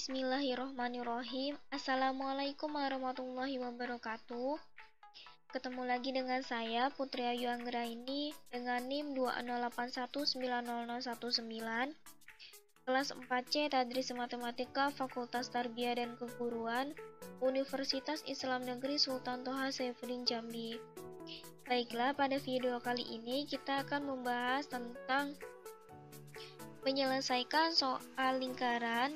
Bismillahirrohmanirrohim. Assalamualaikum warahmatullahi wabarakatuh. Ketemu lagi dengan saya Putri Ayu Anggraini dengan NIM 208190019, kelas 4C Tadris Matematika Fakultas Tarbiyah dan Keguruan, Universitas Islam Negeri Sultan Toha Saifuddin Jambi. Baiklah, pada video kali ini kita akan membahas tentang menyelesaikan soal lingkaran,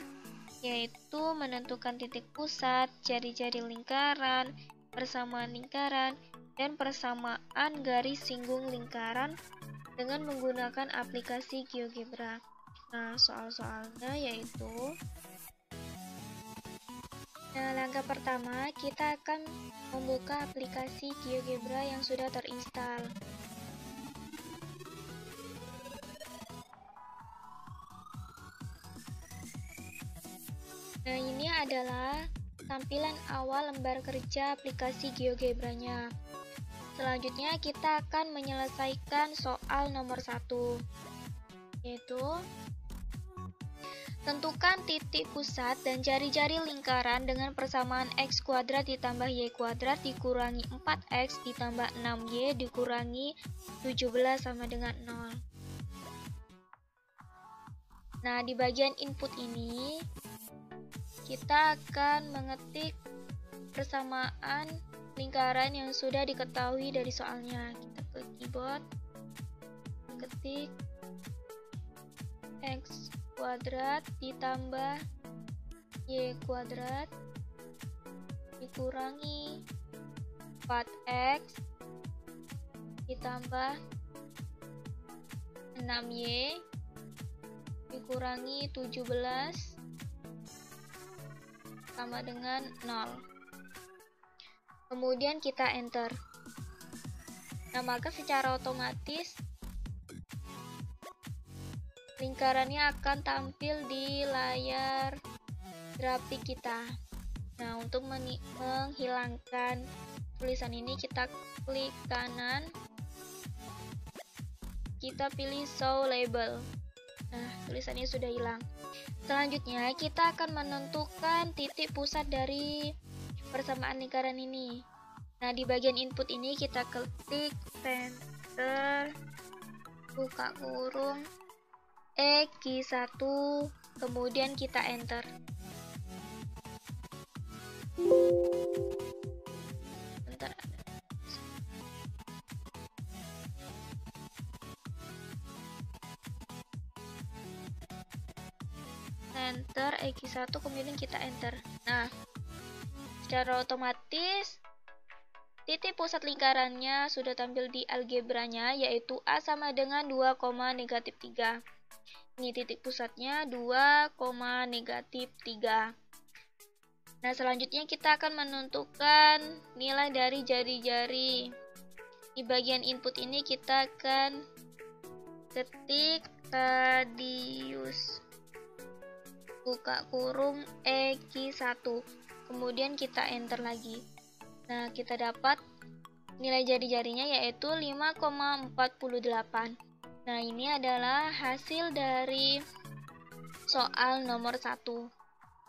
yaitu menentukan titik pusat, jari-jari lingkaran, persamaan lingkaran, dan persamaan garis singgung lingkaran dengan menggunakan aplikasi GeoGebra. Nah, soal-soalnya yaitu, langkah pertama kita akan membuka aplikasi GeoGebra yang sudah terinstall. Nah, ini adalah tampilan awal lembar kerja aplikasi GeoGebra-nya. Selanjutnya kita akan menyelesaikan soal nomor 1, yaitu tentukan titik pusat dan jari-jari lingkaran dengan persamaan x kuadrat ditambah y kuadrat dikurangi 4x ditambah 6y dikurangi 17 sama dengan 0. Nah, di bagian input ini kita akan mengetik persamaan lingkaran yang sudah diketahui dari soalnya. Kita ke keyboard, ketik x kuadrat ditambah y kuadrat dikurangi 4x ditambah 6y dikurangi 17 sama dengan 0. Kemudian kita enter. Nah, maka secara otomatis lingkarannya akan tampil di layar grafik kita. Nah, untuk menghilangkan tulisan ini kita klik kanan, kita pilih show label. Nah, tulisannya sudah hilang. Selanjutnya kita akan menentukan titik pusat dari persamaan lingkaran ini. Nah, di bagian input ini kita ketik center buka kurung X1, kemudian kita enter. Bentar. Enter X1, kemudian kita enter. Nah, secara otomatis titik pusat lingkarannya sudah tampil di algebranya, yaitu A sama dengan 2, negatif 3. Ini titik pusatnya 2, negatif 3. Nah, selanjutnya kita akan menentukan nilai dari jari-jari. Di bagian input ini kita akan ketik radius buka kurung X1, kemudian kita enter lagi. Nah, kita dapat nilai jari-jarinya yaitu 5,48. Nah, ini adalah hasil dari soal nomor 1,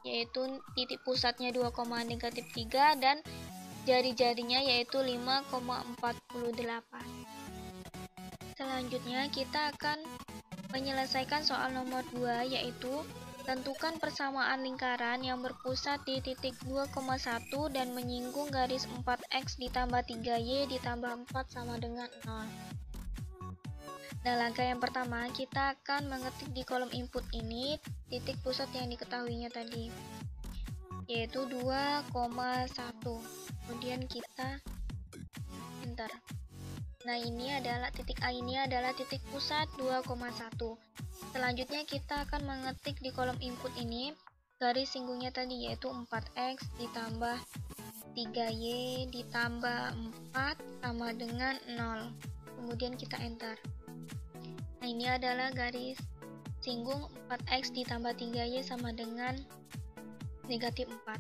yaitu titik pusatnya 2, negatif 3 dan jari-jarinya yaitu 5,48. Selanjutnya kita akan menyelesaikan soal nomor 2, yaitu tentukan persamaan lingkaran yang berpusat di titik 2,1 dan menyinggung garis 4x ditambah 3y ditambah 4 sama dengan 0. Nah, langkah yang pertama kita akan mengetik di kolom input ini titik pusat yang diketahuinya tadi, yaitu 2,1. Kemudian kita enter. Nah, ini adalah titik A, ini adalah titik pusat 2,1. Selanjutnya kita akan mengetik di kolom input ini garis singgungnya tadi, yaitu 4x ditambah 3y ditambah 4 sama dengan 0. Kemudian kita enter. Nah, ini adalah garis singgung 4x ditambah 3y sama dengan negatif 4.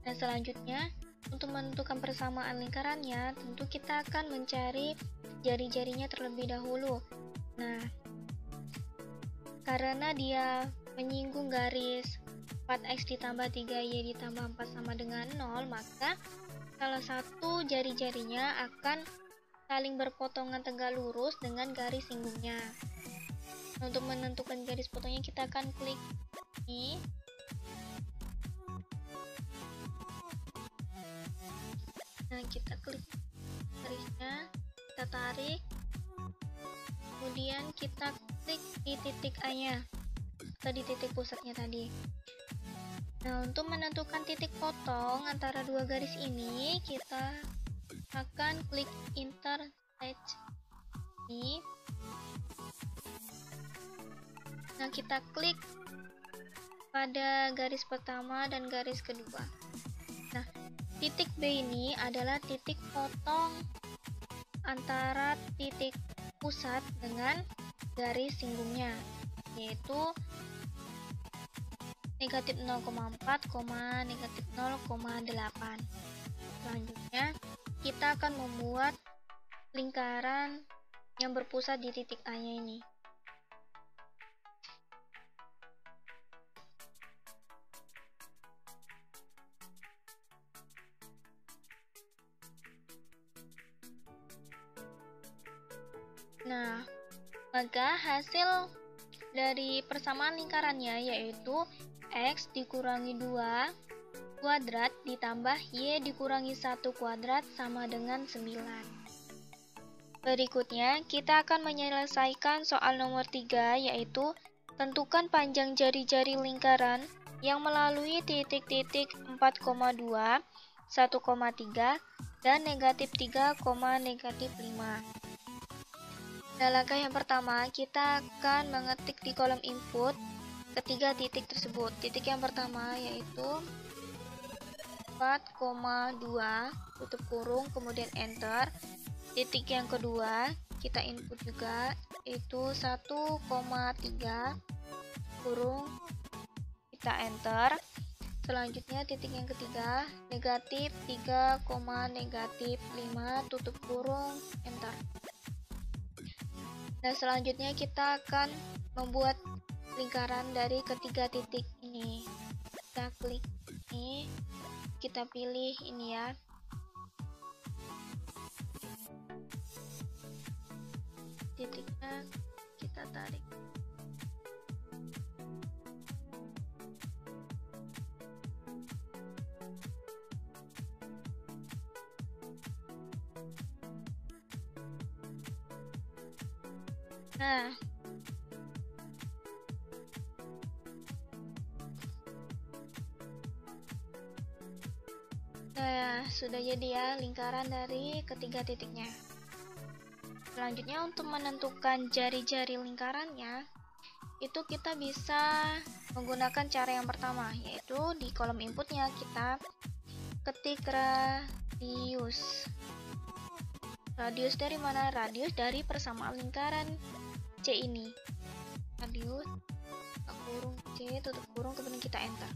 Dan selanjutnya, untuk menentukan persamaan lingkarannya, tentu kita akan mencari jari-jarinya terlebih dahulu. Nah, karena dia menyinggung garis 4x ditambah 3y ditambah 4 sama dengan 0, maka salah satu jari-jarinya akan saling berpotongan tegak lurus dengan garis singgungnya. Nah, untuk menentukan garis potongnya kita akan klik ini. Nah, kita klik garisnya, kita tarik, kemudian kita klik di titik A nya atau di titik pusatnya tadi. Nah, untuk menentukan titik potong antara dua garis ini, kita akan klik intersect ini. Nah, kita klik pada garis pertama dan garis kedua. Nah, titik B ini adalah titik potong antara titik pusat dengan garis singgungnya, yaitu negatif 0,4, negatif 0,8. Selanjutnya, kita akan membuat lingkaran yang berpusat di titik A nya ini. Nah, maka hasil dari persamaan lingkarannya yaitu X dikurangi 2 kuadrat ditambah Y dikurangi 1 kuadrat sama dengan 9. Berikutnya, kita akan menyelesaikan soal nomor 3, yaitu tentukan panjang jari-jari lingkaran yang melalui titik-titik 4,2, 1,3, dan negatif 3, negatif 5. Nah, langkah yang pertama, kita akan mengetik di kolom input ketiga titik tersebut. Titik yang pertama yaitu 4,2 tutup kurung kemudian enter. Titik yang kedua kita input juga, yaitu 1,3 kurung, kita enter. Selanjutnya titik yang ketiga negatif 3, negatif 5 tutup kurung, enter. Nah, selanjutnya kita akan membuat lingkaran dari ketiga titik ini. Kita klik ini, kita pilih ini ya. Titiknya kita tarik. Nah, sudah jadi ya lingkaran dari ketiga titiknya. Selanjutnya, untuk menentukan jari-jari lingkarannya, itu kita bisa menggunakan cara yang pertama, yaitu di kolom inputnya kita ketik radius. Radius dari mana? Radius dari persamaan lingkaran C ini. Radius, kurung C, tutup kurung, kemudian kita enter.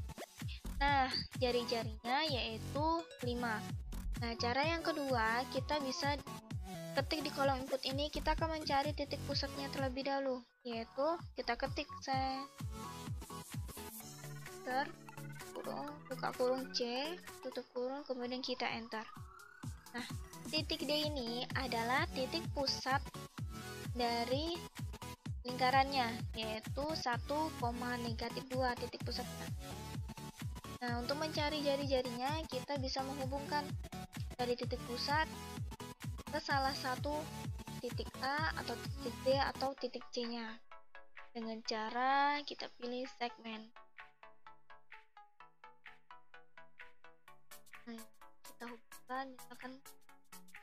Nah, jari-jarinya yaitu 5. Nah, cara yang kedua, kita bisa ketik di kolom input ini, kita akan mencari titik pusatnya terlebih dahulu, yaitu kita ketik center, kurung, buka kurung C, tutup kurung, kemudian kita enter. Nah, titik D ini adalah titik pusat dari lingkarannya, yaitu 1, negatif 2 titik pusatnya. Nah, untuk mencari jari-jarinya, kita bisa menghubungkan dari titik pusat ke salah satu titik A atau titik D atau titik C nya dengan cara kita pilih segmen. Nah, kita hubungkan, misalkan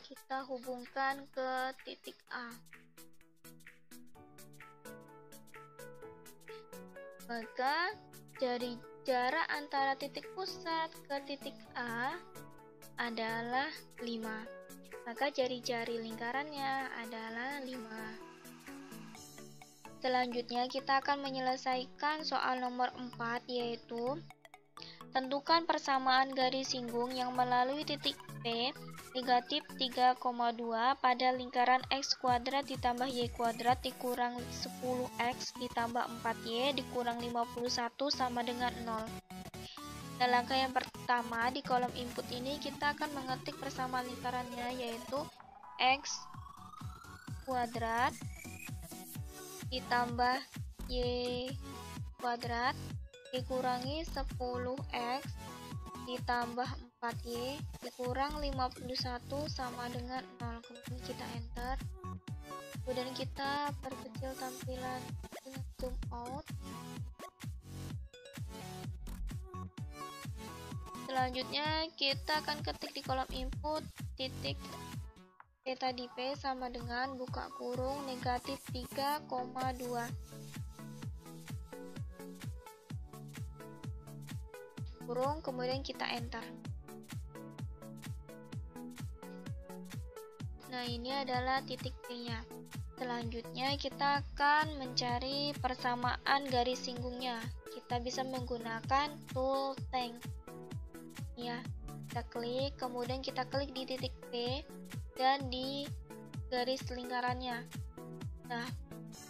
kita hubungkan ke titik A. Maka jarak antara titik pusat ke titik A adalah 5. Maka jari-jari lingkarannya adalah 5. Selanjutnya kita akan menyelesaikan soal nomor 4, yaitu tentukan persamaan garis singgung yang melalui titik P negatif 3,2 pada lingkaran X kuadrat ditambah Y kuadrat dikurang 10X ditambah 4Y dikurang 51 sama dengan 0. Nah, langkah yang pertama di kolom input ini kita akan mengetik persamaan lingkarannya, yaitu X kuadrat ditambah Y kuadrat dikurangi 10X ditambah 4Y dikurang 51 sama dengan 0. Kemudian kita enter. Kemudian kita perkecil tampilan dengan zoom out. Selanjutnya kita akan ketik di kolom input titik theta di P sama dengan buka kurung negatif 3,2. Kurung, kemudian kita enter. Nah, ini adalah titik P-nya. Selanjutnya kita akan mencari persamaan garis singgungnya. Kita bisa menggunakan tool tank. Ya, kita klik, kemudian kita klik di titik P dan di garis lingkarannya. Nah,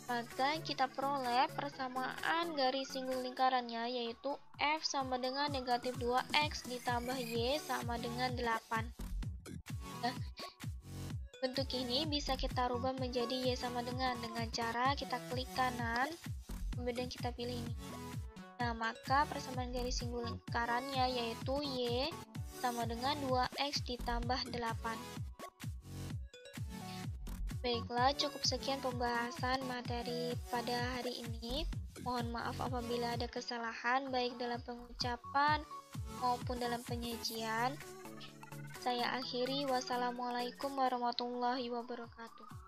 maka kita peroleh persamaan garis singgung lingkarannya, yaitu F sama dengan negatif 2X ditambah Y sama dengan 8. Nah, bentuk ini bisa kita rubah menjadi Y sama dengan cara kita klik kanan, kemudian kita pilih ini. Nah, maka persamaan garis singgung lingkarannya yaitu Y sama dengan 2X ditambah 8. Baiklah, cukup sekian pembahasan materi pada hari ini. Mohon maaf apabila ada kesalahan baik dalam pengucapan maupun dalam penyajian. Saya akhiri, wassalamualaikum warahmatullahi wabarakatuh.